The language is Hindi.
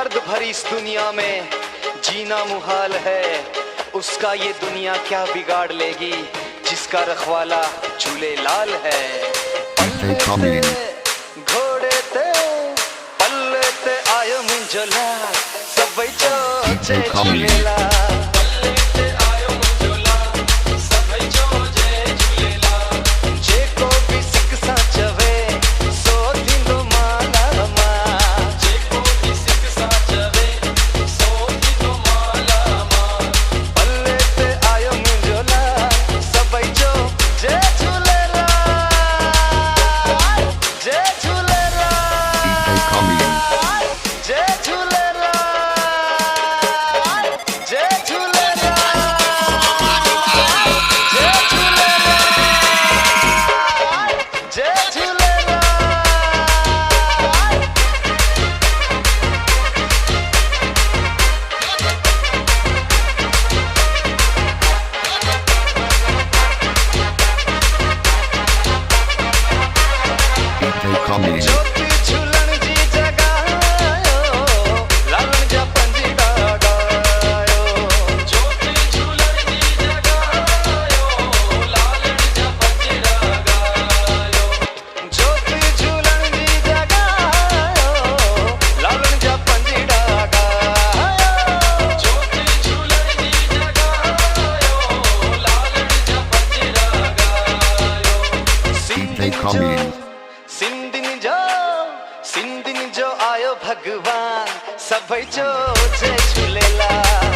दर्द भरी इस दुनिया में जीना मुहाल है, उसका ये दुनिया क्या बिगाड़ लेगी जिसका रखवाला झूले लाल है। घोड़े ते पल्ले ते आयो मुंजो लाल सबई जो झूलेला। सिंधिन जो आयो भगवान सबई जो जय झूलेलाल।